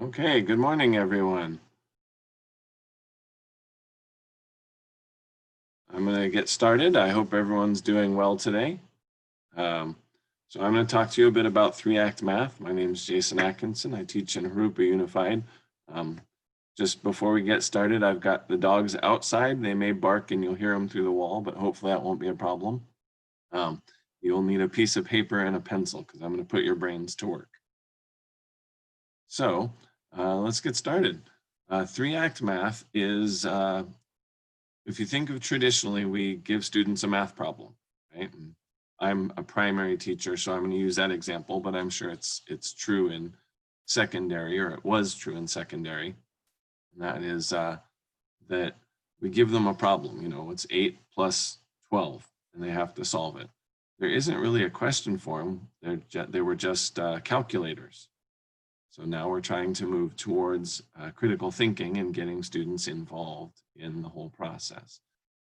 Okay, good morning, everyone. I'm going to get started. I hope everyone's doing well today. Um, so I'm going to talk to you a bit about 3-Act Math. My name is Jason Atkinson. I teach in Jurupa Unified. Just before we get started, I've got the dogs outside. They may bark and you'll hear them through the wall, but hopefully that won't be a problem. You'll need a piece of paper and a pencil because I'm going to put your brains to work. So let's get started. 3-Act Math is if you think of traditionally, we give students a math problem, right? And I'm a primary teacher, so I'm going to use that example, but I'm sure it's true in secondary, or it was true in secondary. And that is that we give them a problem. It's 8 plus 12, and they have to solve it. There isn't really a question for them. They were just calculators. So now we're trying to move towards critical thinking and getting students involved in the whole process.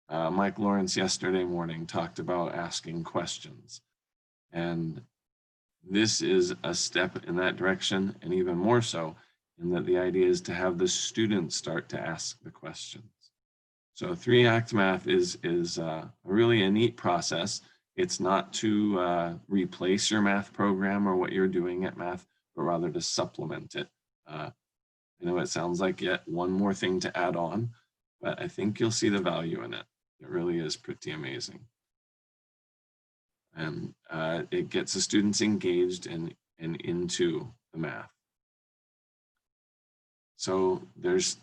Mike Lawrence yesterday morning talked about asking questions. And this is a step in that direction, and even more so in that the idea is to have the students start to ask the questions. So 3-Act Math is really a neat process. It's not to replace your math program or what you're doing at math, but rather to supplement it. I know it sounds like yet one more thing to add on, but I think you'll see the value in it. It really is pretty amazing. And it gets the students engaged and into the math. So there's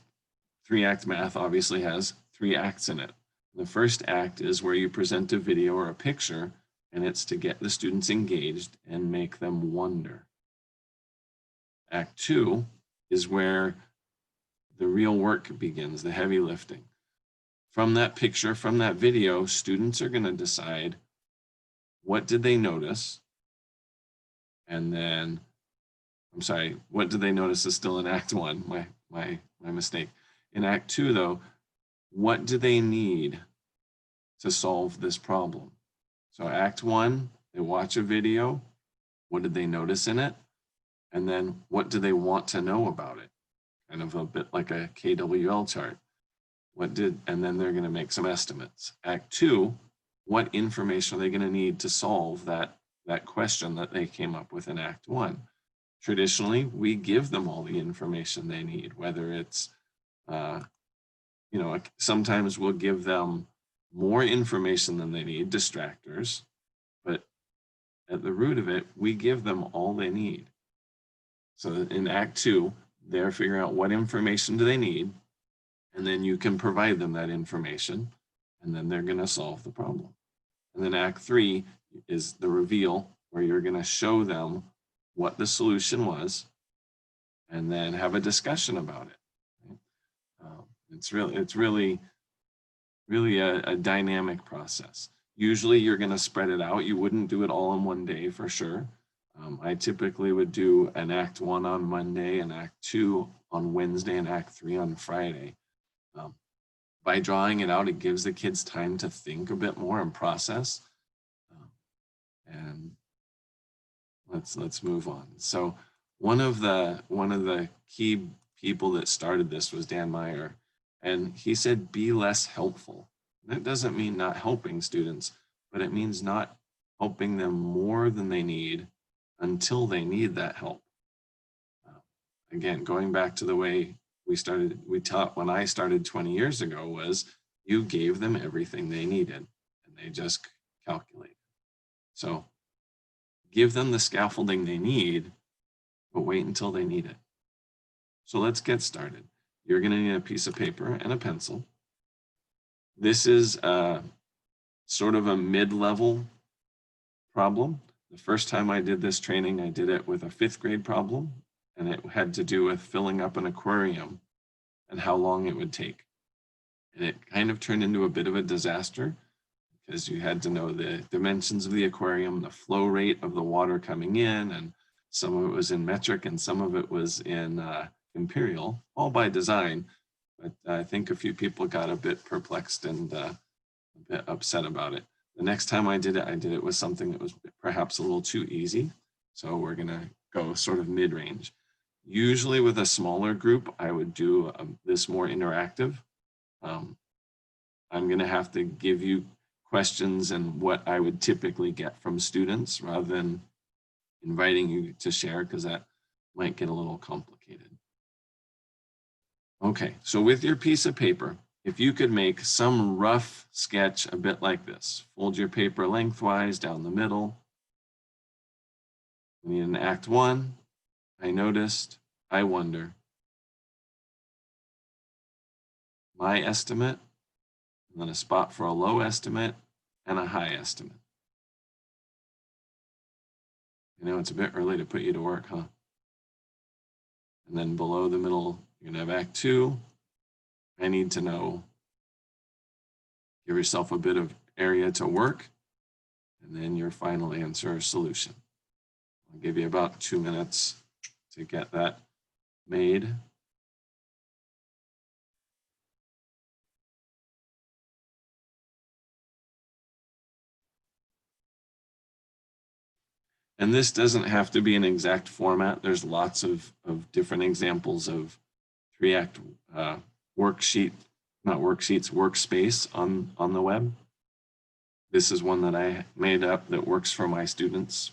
3-Act Math obviously has 3 acts in it. The first act is where you present a video or a picture, and it's to get the students engaged and make them wonder. Act 2 is where the real work begins, the heavy lifting. From that picture, from that video, students are going to decide what did they notice, and then, I'm sorry, what did they notice is still in Act 1, my mistake. In Act 2, though, what do they need to solve this problem? So Act 1, they watch a video. What did they notice in it? And then what do they want to know about it? Kind of a bit like a KWL chart. And then they're going to make some estimates. Act 2, what information are they going to need to solve that question that they came up with in Act 1? Traditionally, we give them all the information they need, whether it's, sometimes we'll give them more information than they need, distractors, but at the root of it, we give them all they need. So in Act 2, they're figuring out what information do they need, and then you can provide them that information, and then they're going to solve the problem. And then Act 3 is the reveal, where you're going to show them what the solution was, and then have a discussion about it. It's really a dynamic process. Usually you're going to spread it out. You wouldn't do it all in one day for sure. I typically would do an Act 1 on Monday, and Act 2 on Wednesday, and Act 3 on Friday. By drawing it out, it gives the kids time to think a bit more and process. And let's move on. So one of the key people that started this was Dan Meyer, and he said, be less helpful. And that doesn't mean not helping students, but it means not helping them more than they need until they need that help. Again, going back to the way we taught when I started 20 years ago, was you gave them everything they needed and they just calculated. So give them the scaffolding they need, but wait until they need it. So let's get started. You're going to need a piece of paper and a pencil. This is sort of a mid-level problem. The first time I did this training, I did it with a 5th grade problem, and it had to do with filling up an aquarium and how long it would take. And it kind of turned into a bit of a disaster because you had to know the dimensions of the aquarium, the flow rate of the water coming in, and some of it was in metric and some of it was in imperial, all by design. But I think a few people got a bit perplexed and a bit upset about it. The next time I did it with something that was perhaps a little too easy. So we're going to go sort of mid-range. Usually with a smaller group, I would do this more interactive. I'm going to have to give you questions and what I would typically get from students rather than inviting you to share, because that might get a little complicated. Okay, so with your piece of paper, if you could make some rough sketch a bit like this, fold your paper lengthwise down the middle. We need an Act 1, I noticed, I wonder, my estimate, and then a spot for a low estimate and a high estimate. You know, it's a bit early to put you to work, huh? And then below the middle, you're gonna have Act 2, I need to know. Give yourself a bit of area to work, and then your final answer or solution. I'll give you about 2 minutes to get that made. And this doesn't have to be an exact format. There's lots of different examples of 3-act worksheet, not worksheets, workspace on the web. This is one that I made up that works for my students.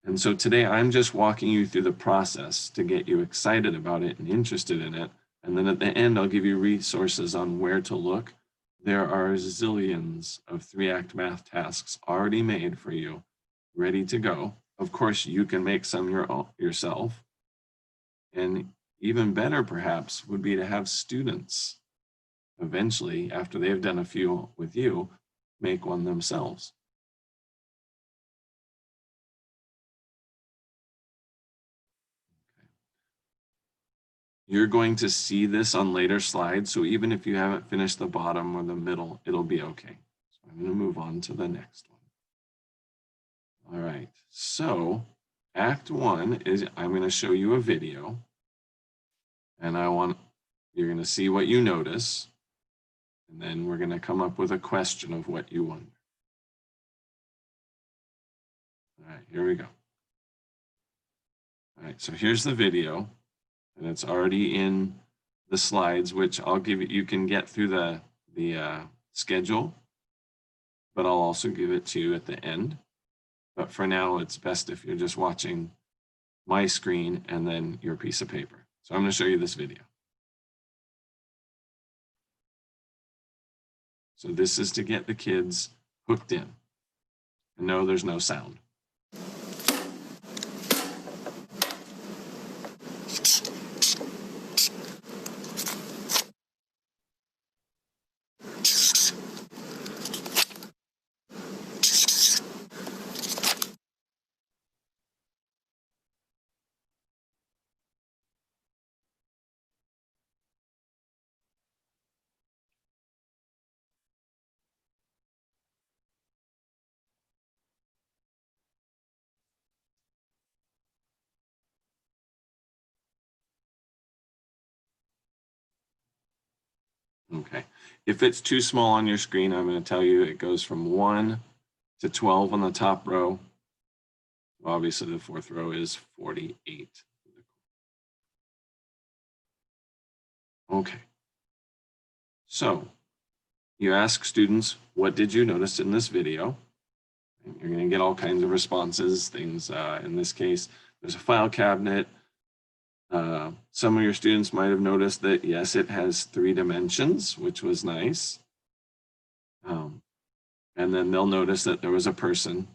And so today I'm just walking you through the process to get you excited about it and interested in it. And then at the end, I'll give you resources on where to look. There are zillions of 3-act math tasks already made for you, ready to go. Of course, you can make some yourself. And even better, perhaps, would be to have students eventually, after they've done a few with you, make one themselves. You're going to see this on later slides, so even if you haven't finished the bottom or the middle, it'll be okay. So I'm going to move on to the next one. All right, so Act 1 is I'm going to show you a video, and you're going to see what you notice, and then we're going to come up with a question of what you wonder. All right, here we go. All right, so here's the video. And it's already in the slides, which I'll give you. You can get through the schedule, but I'll also give it to you at the end. But for now, it's best if you're just watching my screen and then your piece of paper. So I'm going to show you this video. So this is to get the kids hooked in. And no, there's no sound. Okay, if it's too small on your screen, I'm going to tell you it goes from 1 to 12 on the top row. Obviously, the 4th row is 48. Okay, so you ask students, what did you notice in this video? And you're going to get all kinds of responses, things, in this case, there's a file cabinet. Some of your students might have noticed that, yes, it has 3 dimensions, which was nice. And then they'll notice that there was a person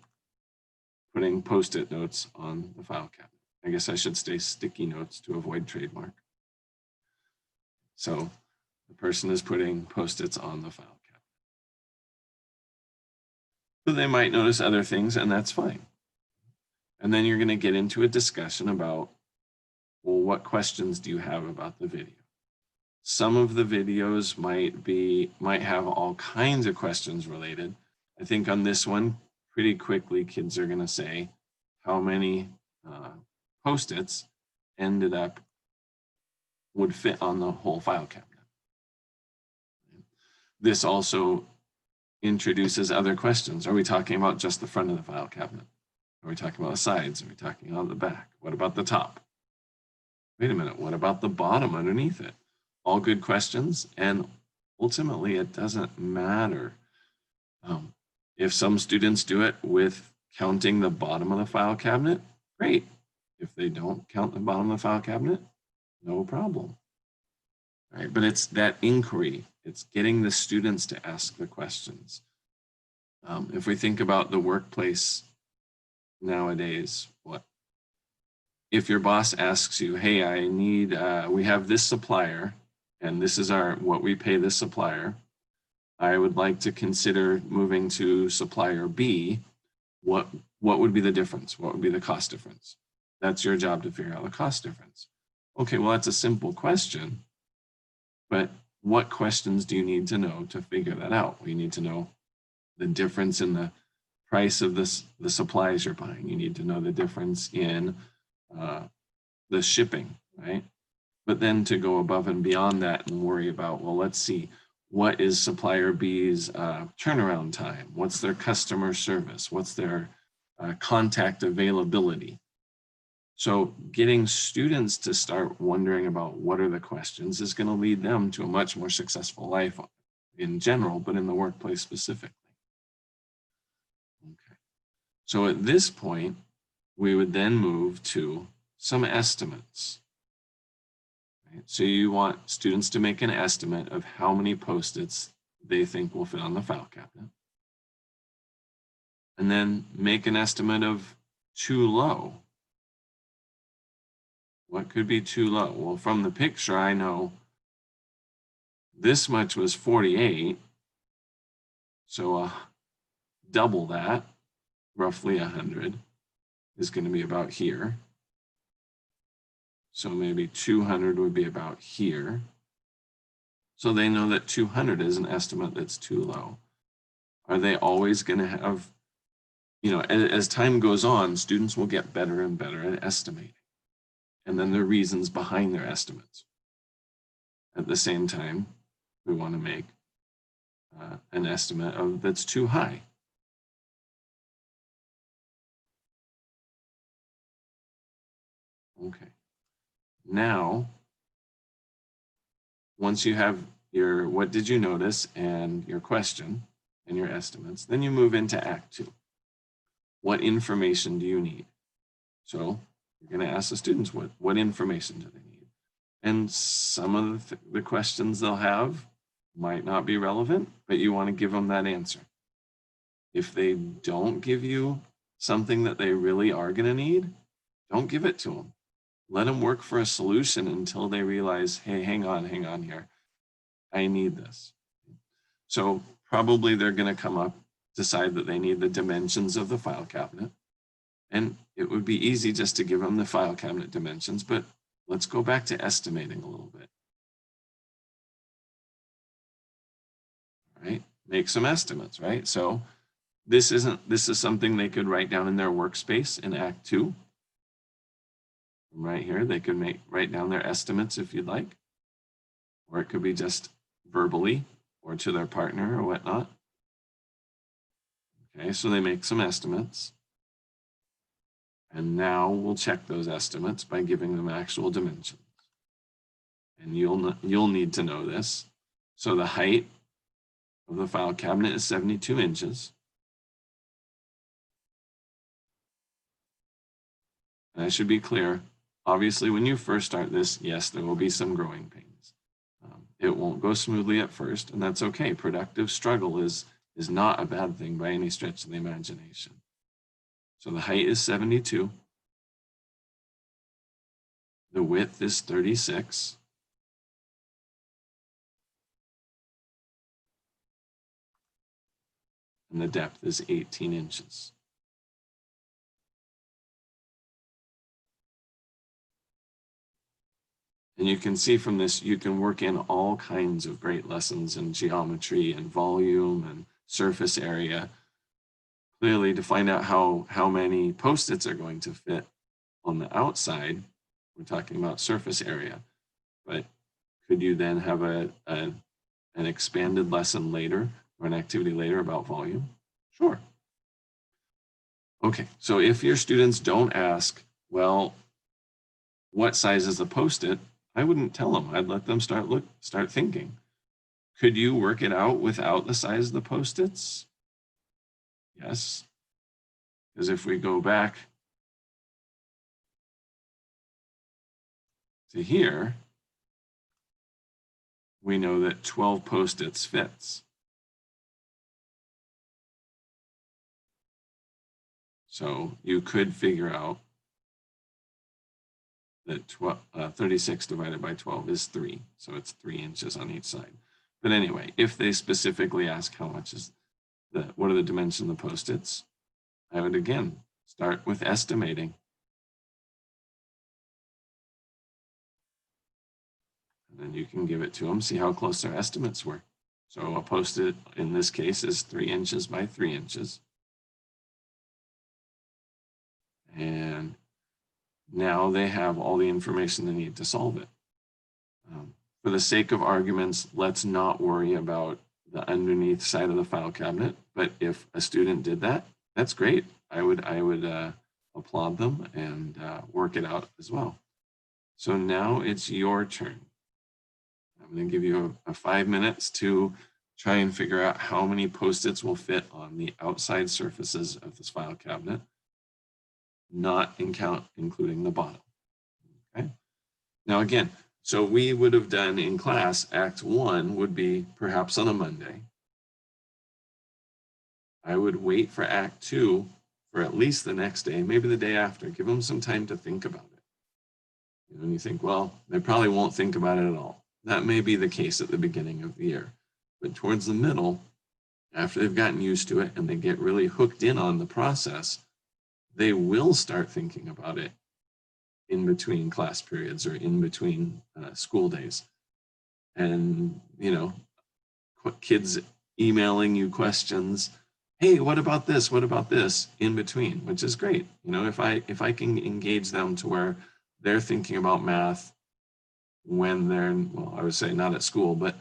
putting Post-it notes on the file cabinet. I guess I should say sticky notes to avoid trademark. So the person is putting Post-its on the file cabinet. But they might notice other things, and that's fine. And then you're going to get into a discussion about, well, what questions do you have about the video? Some of the videos might have all kinds of questions related. I think on this one, pretty quickly, kids are going to say how many Post-its would fit on the whole file cabinet. This also introduces other questions. Are we talking about just the front of the file cabinet? Are we talking about the sides? Are we talking about the back? What about the top? Wait a minute, what about the bottom underneath it? All good questions, and ultimately it doesn't matter. If some students do it with counting the bottom of the file cabinet, great. If they don't count the bottom of the file cabinet, no problem. All right, but it's that inquiry. It's getting the students to ask the questions. If we think about the workplace nowadays, if your boss asks you, hey, I need, we have this supplier, and this is what we pay this supplier. I would like to consider moving to supplier B. What would be the difference? What would be the cost difference? That's your job to figure out the cost difference. Okay, well, that's a simple question, but what questions do you need to know to figure that out? Well, you need to know the difference in the price of the supplies you're buying. You need to know the difference in the shipping, right? But then to go above and beyond that and worry about, well, let's see, what is supplier B's turnaround time? What's their customer service? What's their contact availability? So getting students to start wondering about what are the questions is going to lead them to a much more successful life in general, but in the workplace specifically. Okay. So at this point, we would then move to some estimates. Right? So you want students to make an estimate of how many Post-its they think will fit on the file cabinet. And then make an estimate of too low. What could be too low? Well, from the picture, I know this much was 48. So double that, roughly 100, is going to be about here. So maybe 200 would be about here. So they know that 200 is an estimate that's too low. Are they always going to have, as time goes on, students will get better and better at estimating. And then the reasons behind their estimates. At the same time, we want to make an estimate of that's too high. Okay. Now, once you have your what did you notice and your question and your estimates, then you move into Act 2. What information do you need? So you're going to ask the students what information do they need? And some of the questions they'll have might not be relevant, but you want to give them that answer. If they don't give you something that they really are going to need, don't give it to them. Let them work for a solution until they realize, hey, hang on here. I need this. So probably they're going to come up, decide that they need the dimensions of the file cabinet. And it would be easy just to give them the file cabinet dimensions, but let's go back to estimating a little bit. All right, make some estimates, right? So this is something they could write down in their workspace in Act 2. Right here, they could write down their estimates if you'd like, or it could be just verbally or to their partner or whatnot. Okay, so they make some estimates. And now we'll check those estimates by giving them actual dimensions. And you'll need to know this. So the height of the file cabinet is 72 inches. And I should be clear, obviously when you first start this, yes, there will be some growing pains. It won't go smoothly at first, and that's okay. Productive struggle is not a bad thing by any stretch of the imagination. So the height is 72. The width is 36. And the depth is 18 inches. And you can see from this, you can work in all kinds of great lessons in geometry and volume and surface area. Clearly, to find out how many Post-its are going to fit on the outside, we're talking about surface area. But could you then have an expanded lesson later or an activity later about volume? Sure. Okay, so if your students don't ask, well, what size is the Post-it? I wouldn't tell them. I'd let them start thinking. Could you work it out without the size of the Post-its? Yes, because if we go back to here, we know that 12 Post-its fits. So you could figure out that 36 divided by 12 is 3. So it's 3 inches on each side. But anyway, if they specifically ask how much is what are the dimensions of the Post-its, I would again start with estimating. And then you can give it to them, see how close their estimates were. So a Post-it in this case is 3 inches by 3 inches. And now they have all the information they need to solve it. For the sake of arguments, let's not worry about the underneath side of the file cabinet. But if a student did that, that's great. I would applaud them and work it out as well. So now it's your turn. I'm going to give you a 5 minutes to try and figure out how many Post-its will fit on the outside surfaces of this file cabinet, not including the bottom. Okay. Now again, so we would have done in class, Act 1 would be perhaps on a Monday. I would wait for Act 2 for at least the next day, maybe the day after. Give them some time to think about it. And you think, well, they probably won't think about it at all. That may be the case at the beginning of the year. But towards the middle, after they've gotten used to it and they get really hooked in on the process, they will start thinking about it in between class periods or in between school days. And, you know, kids emailing you questions, hey, what about this? What about this? In between, which is great. You know, if I can engage them to where they're thinking about math when they're, well, I would say not at school, but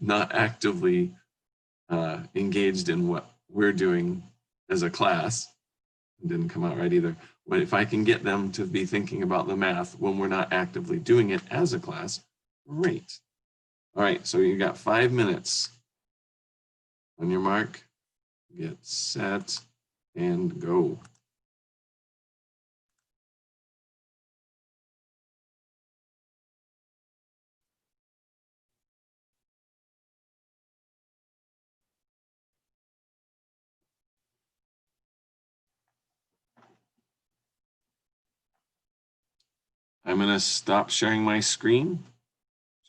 not actively engaged in what we're doing as a class. It didn't come out right either. But if I can get them to be thinking about the math when we're not actively doing it as a class, great. All right, so you got 5 minutes. On your mark, get set, and go. I'm going to stop sharing my screen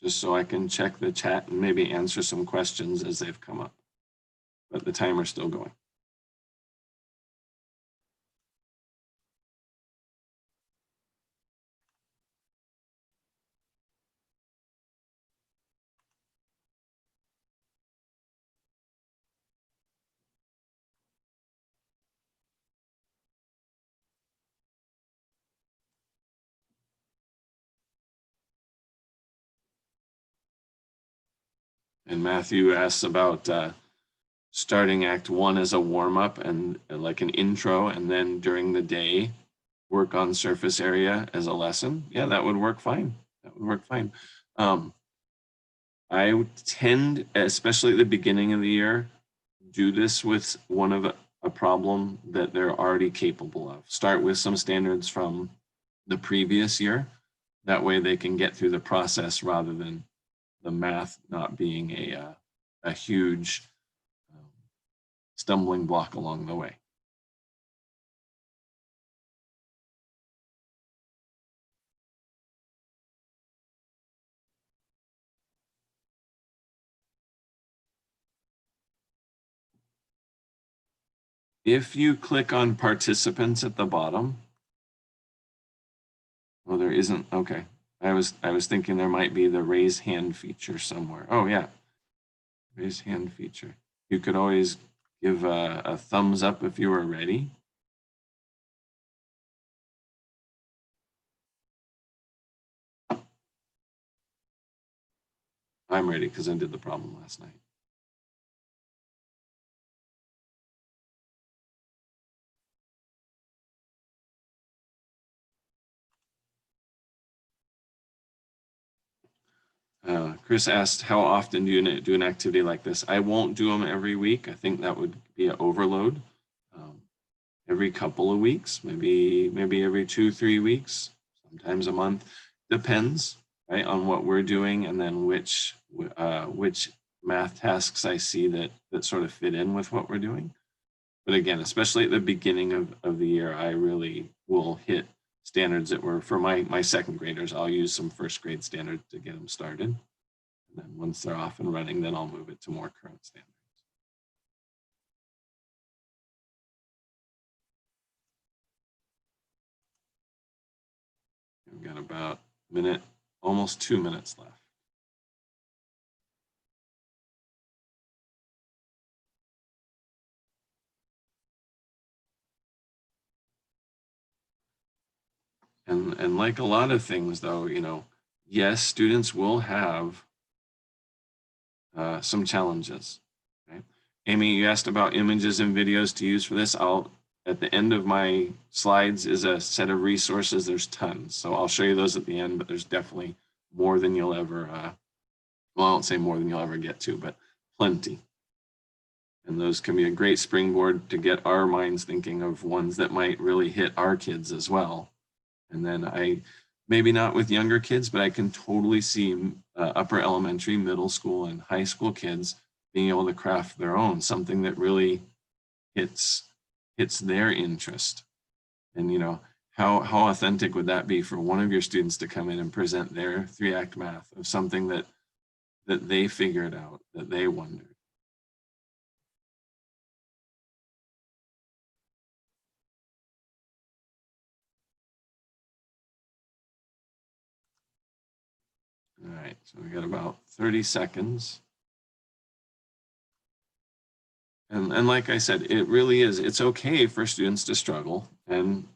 just so I can check the chat and maybe answer some questions as they've come up. But the timer's still going. And Matthew asks about starting Act 1 as a warm-up and like an intro, and then during the day, work on surface area as a lesson. Yeah, that would work fine. That would work fine. I would tend, especially at the beginning of the year, do this with one of a problem that they're already capable of. Start with some standards from the previous year. That way they can get through the process rather than the math not being a huge stumbling block along the way. If you click on participants at the bottom, well, there isn't, okay. I was thinking there might be the raise hand feature somewhere. Oh yeah, raise hand feature. You could always give a thumbs up if you were ready. I'm ready because I did the problem last night. Chris asked, how often do you do an activity like this? I won't do them every week. I think that would be an overload. Every couple of weeks, maybe every 2-3 weeks, sometimes a month, depends, right, on what we're doing, and then which math tasks I see that sort of fit in with what we're doing. But again, especially at the beginning of the year, I really will hit standards that were for my second graders. I'll use some first grade standards to get them started. And then once they're off and running, then I'll move it to more current standards. We've got about a minute, almost 2 minutes left. And like a lot of things, though, yes, students will have some challenges. Okay? Amy, you asked about images and videos to use for this. At the end of my slides is a set of resources. There's tons. So I'll show you those at the end, but there's definitely more than you'll ever, well, I won't say more than you'll ever get to, but plenty. And those can be a great springboard to get our minds thinking of ones that might really hit our kids as well. And then maybe not with younger kids, but I can totally see upper elementary, middle school, and high school kids being able to craft their own, something that really hits their interest. And how authentic would that be for one of your students to come in and present their 3-act math of something that they figured out, that they wondered. All right, so we got about 30 seconds. And like I said, it really is, it's okay for students to struggle. And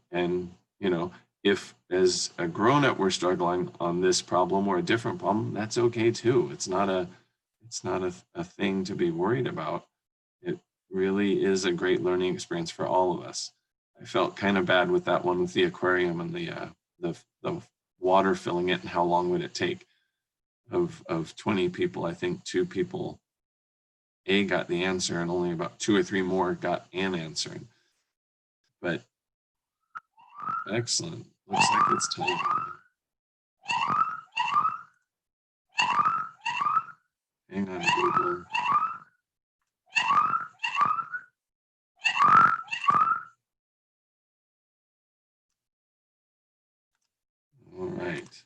if as a grown-up we're struggling on this problem or a different problem, that's okay too. It's not a thing to be worried about. It really is a great learning experience for all of us. I felt kind of bad with that one with the aquarium and the water filling it, and how long would it take? Of 20 people, I think 2 people got the answer, and only about 2 or 3 more got an answer. But excellent. Looks like it's time. Hang on, Google. All right.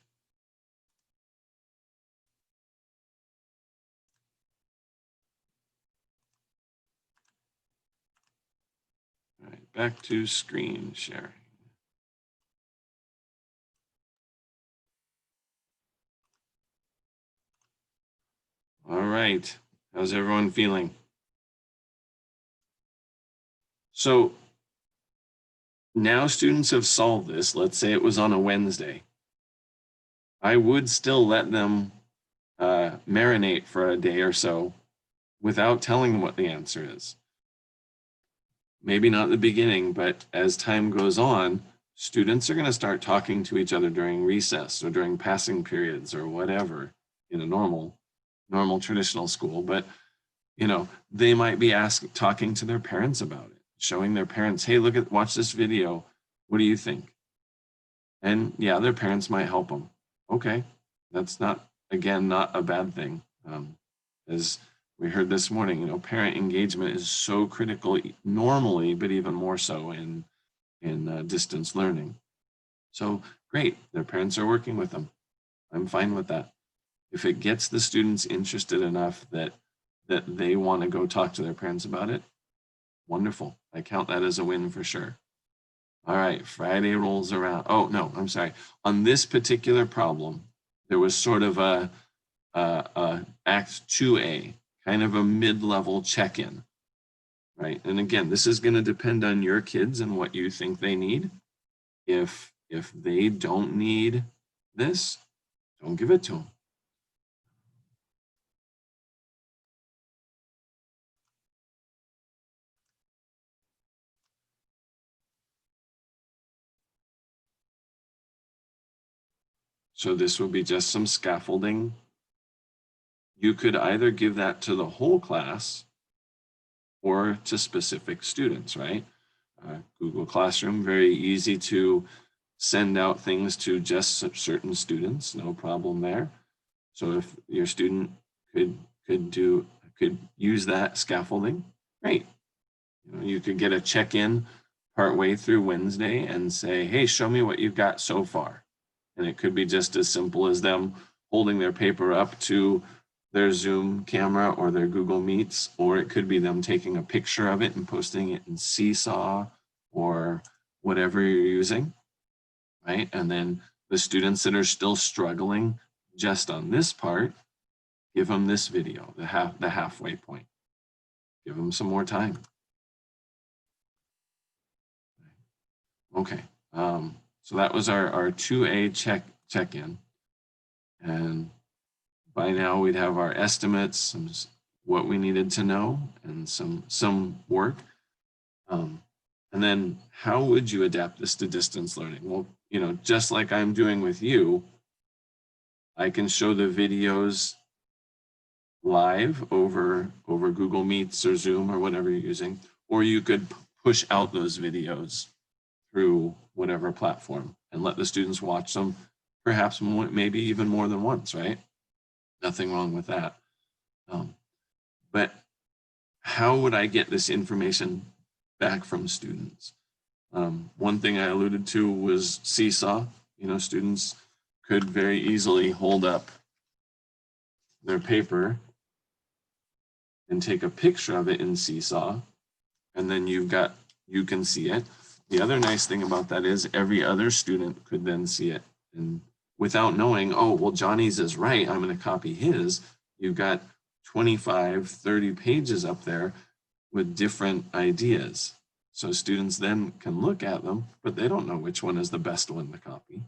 All right, back to screen sharing. All right, how's everyone feeling? So now students have solved this. Let's say it was on a Wednesday. I would still let them marinate for a day or so without telling them what the answer is. Maybe not at the beginning, but as time goes on, students are going to start talking to each other during recess or during passing periods or whatever in a normal traditional school. But they might be talking to their parents about it, showing their parents, hey, watch this video. What do you think? And yeah, their parents might help them. Okay, that's not a bad thing. As we heard this morning, parent engagement is so critical normally, but even more so in distance learning. So great, their parents are working with them. I'm fine with that. If it gets the students interested enough that they want to go talk to their parents about it, wonderful. I count that as a win for sure. All right, Friday rolls around. Oh, no, I'm sorry. On this particular problem, there was sort of a Act 2A, kind of a mid-level check-in, right? And again, this is going to depend on your kids and what you think they need. If they don't need this, don't give it to them. So this will be just some scaffolding you could either give that to the whole class or to specific students, right? Google Classroom, very easy to send out things to just certain students, no problem there. So if your student could use that scaffolding, great. You could get a check-in partway through Wednesday and say, hey, show me what you've got so far. And it could be just as simple as them holding their paper up to their Zoom camera or their Google Meets, or it could be them taking a picture of it and posting it in Seesaw or whatever you're using, right? And then the students that are still struggling just on this part, give them this video, the halfway point. Give them some more time. Okay, so that was our 2A check-in. And by now we'd have our estimates, what we needed to know, and some work. And then how would you adapt this to distance learning? Well, just like I'm doing with you, I can show the videos live over Google Meets or Zoom or whatever you're using, or you could push out those videos through whatever platform and let the students watch them, perhaps maybe even more than once, right? Nothing wrong with that. But how would I get this information back from students? One thing I alluded to was Seesaw. Students could very easily hold up their paper and take a picture of it in Seesaw, and then you can see it. The other nice thing about that is every other student could then see it, and without knowing, oh, well, Johnny's is right, I'm going to copy his. You've got 25, 30 pages up there with different ideas. So students then can look at them, but they don't know which one is the best one to copy.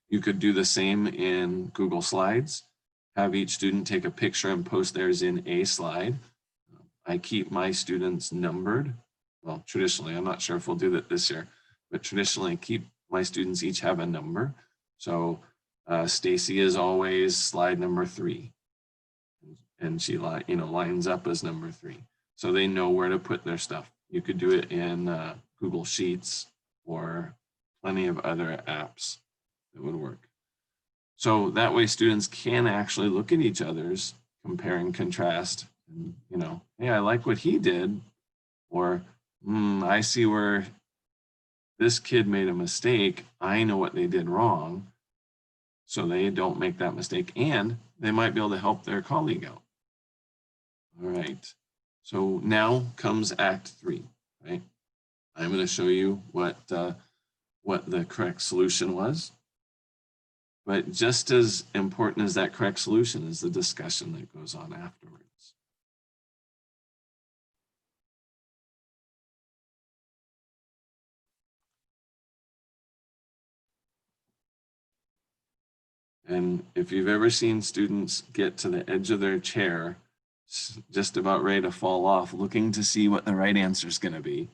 You could do the same in Google Slides. Have each student take a picture and post theirs in a slide. I keep my students numbered. Well, traditionally, I'm not sure if we'll do that this year, but traditionally my students each have a number. So Stacy is always slide number 3. And she lines up as number 3. So they know where to put their stuff. You could do it in Google Sheets or plenty of other apps that would work. So that way students can actually look at each other's, compare and contrast, and hey, I like what he did, or I see where this kid made a mistake. I know what they did wrong, so they don't make that mistake, and they might be able to help their colleague out. All right, so now comes Act 3, right? I'm going to show you what the correct solution was. But just as important as that correct solution is the discussion that goes on afterwards. And if you've ever seen students get to the edge of their chair, just about ready to fall off, looking to see what the right answer is going to be,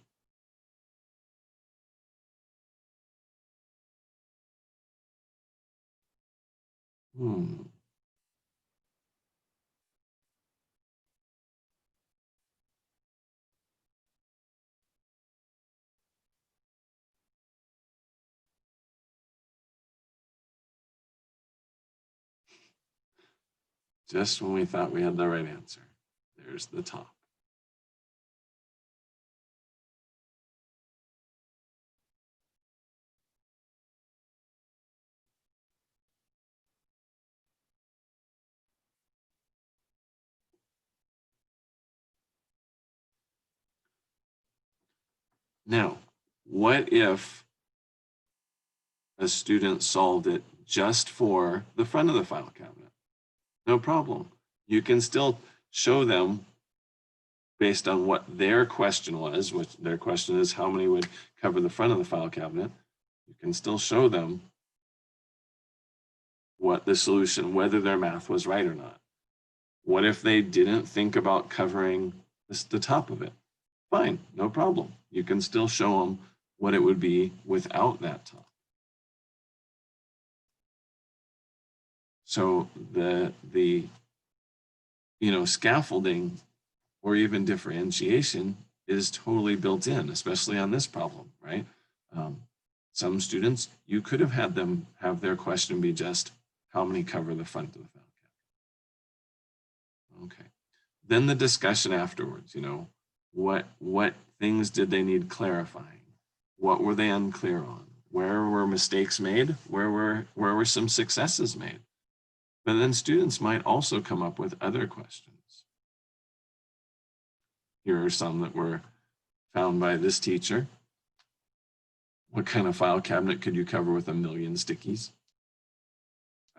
Just when we thought we had the right answer, there's the top. Now, what if a student solved it just for the front of the file cabinet? No problem. You can still show them based on what their question was, which their question is how many would cover the front of the file cabinet. You can still show them what the solution, whether their math was right or not. What if they didn't think about covering the top of it? Fine, no problem. You can still show them what it would be without that top. So the you know, scaffolding or even differentiation is totally built in, especially on this problem, right? Some students, you could have had them have their question be just, how many cover the front of the file cabinet? Okay. Then the discussion afterwards, you know, what things did they need clarifying? What were they unclear on? Where were mistakes made? Where were some successes made? But then students might also come up with other questions. Here are some that were found by this teacher. What kind of file cabinet could you cover with 1 million stickies?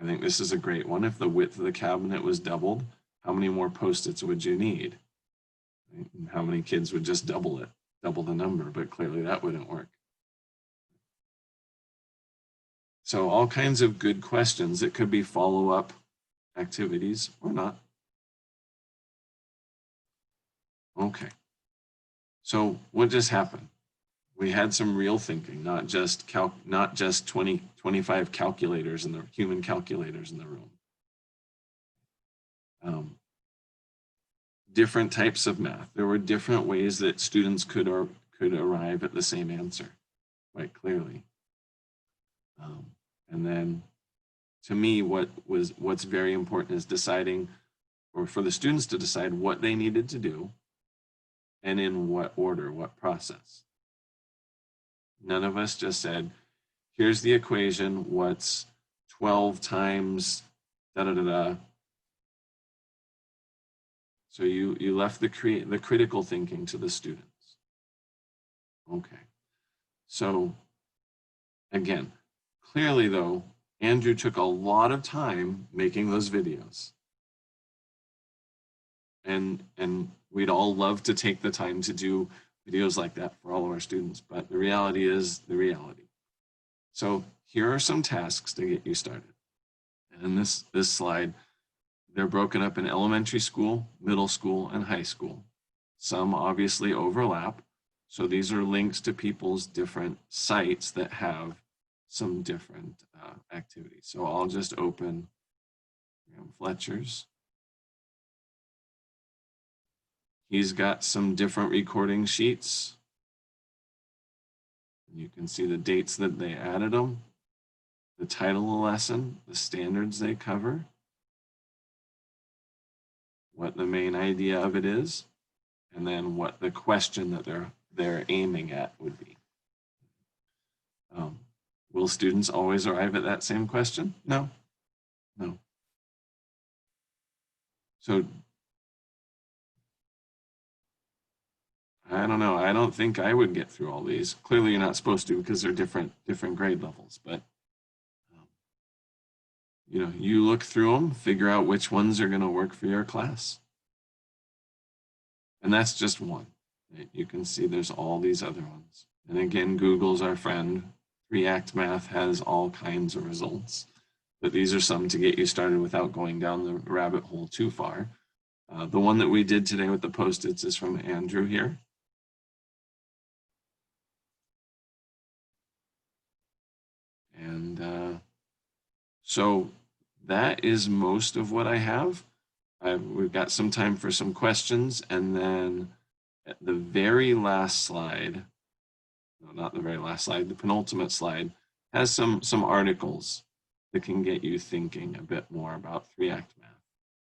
I think this is a great one. If the width of the cabinet was doubled, how many more Post-its would you need? And how many kids would just double it, double the number, but clearly that wouldn't work. So all kinds of good questions that could be follow-up activities or not. Okay. So what just happened? We had some real thinking, not just 25 calculators in the human calculators in the room. Different types of math. There were different ways that students could arrive at the same answer quite clearly. And then to me, what's very important is deciding, or for the students to decide what they needed to do and in what order, what process. None of us just said, here's the equation, what's 12 times da-da-da-da. So you left the critical thinking to the students. Okay. So again, clearly though, Andrew took a lot of time making those videos. And we'd all love to take the time to do videos like that for all of our students, but the reality is the reality. So here are some tasks to get you started. And in this slide, they're broken up in elementary school, middle school, and high school. Some obviously overlap. So these are links to people's different sites that have some different activities. So I'll just open Fletcher's. He's got some different recording sheets. You can see the dates that they added them, the title of the lesson, the standards they cover, what the main idea of it is, and then what the question that they're aiming at would be. Will students always arrive at that same question? No, no. So I don't know. I don't think I would get through all these. Clearly, you're not supposed to because they're different grade levels. But you know, you look through them, figure out which ones are going to work for your class, and that's just one. You can see there's all these other ones. And again, Google's our friend. 3-Act Math has all kinds of results, but these are some to get you started without going down the rabbit hole too far. The one that we did today with the Post-its is from Andrew here. And so that is most of what I have. We've got some time for some questions, and then at the very last slide, no, not the very last slide, the penultimate slide has some articles that can get you thinking a bit more about 3-Act Math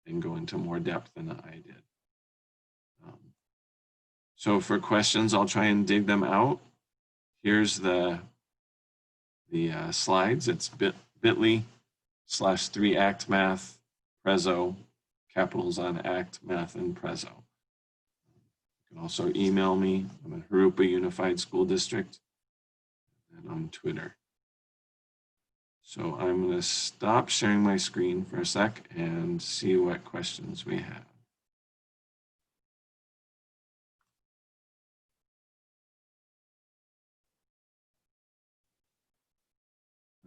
and go into more depth than I did. So for questions, I'll try and dig them out. Here's the slides. It's bit.ly/3-Act Math Prezzo, capitals on Act, Math, and Prezzo. You can also email me. I'm at Jurupa Unified School District and on Twitter. So I'm going to stop sharing my screen for a sec and see what questions we have.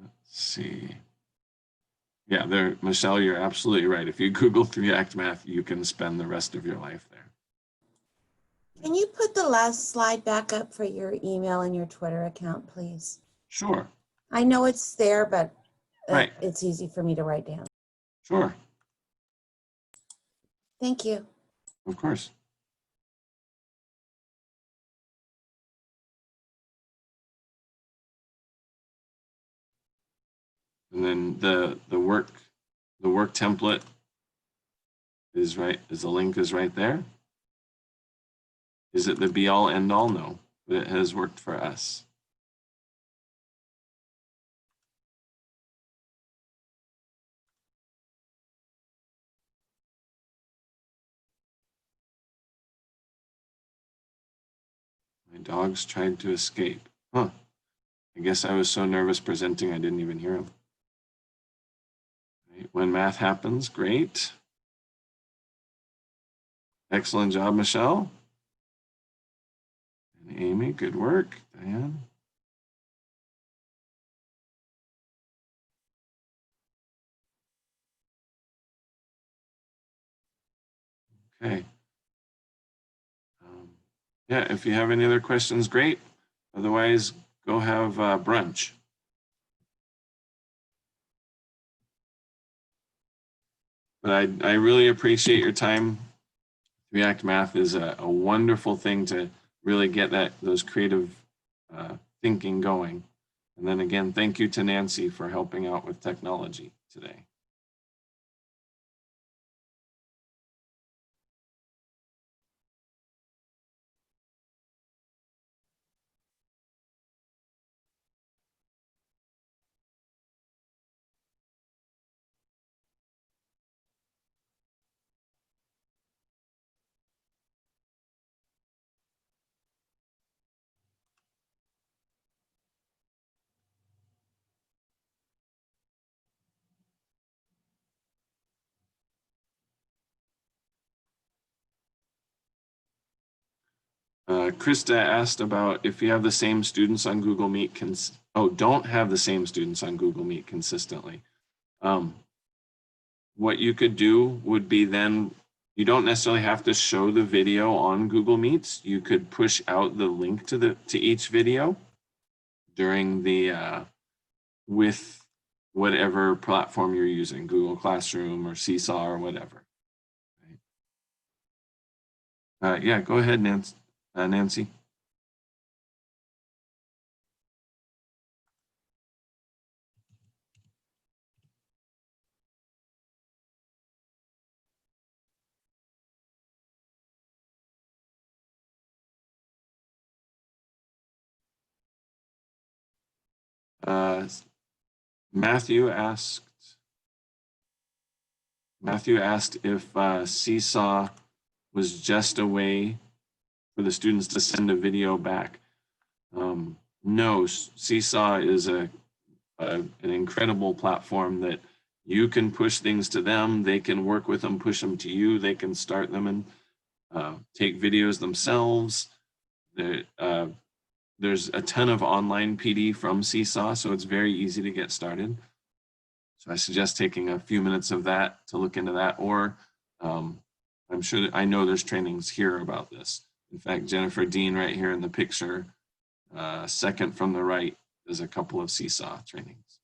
Let's see. Yeah, there, Michelle, you're absolutely right. If you Google 3-Act Math, you can spend the rest of your life there. Can you put the last slide back up for your email and your Twitter account, please? Sure. I know it's there, but right. It's easy for me to write down. Sure. Thank you. Of course. And then the work template is right, the link is right there. Is it the be all end all? No, but it has worked for us. My dogs tried to escape. Huh. I guess I was so nervous presenting I didn't even hear them. Right. When math happens, great. Excellent job, Michelle. And Amy, good work. Diane. Okay. Yeah, if you have any other questions, great. Otherwise, go have brunch. But I really appreciate your time. React Math is a wonderful thing to really get those creative thinking going. And then again, thank you to Nancy for helping out with technology today. Krista asked about if you have the same students on Google Meet, don't have the same students on Google Meet consistently. What you could do would be then, you don't necessarily have to show the video on Google Meets. You could push out the link to each video during the, with whatever platform you're using, Google Classroom or Seesaw or whatever. Right. Yeah, go ahead, Nancy. Matthew asked if Seesaw was just a way for the students to send a video back. No, Seesaw is an incredible platform that you can push things to them. They can work with them, push them to you. They can start them and take videos themselves. There's a ton of online PD from Seesaw, so it's very easy to get started. So I suggest taking a few minutes of that to look into that, or I'm sure that I know there's trainings here about this. In fact, Jennifer Dean right here in the picture, second from the right, is a couple of Seesaw trainings.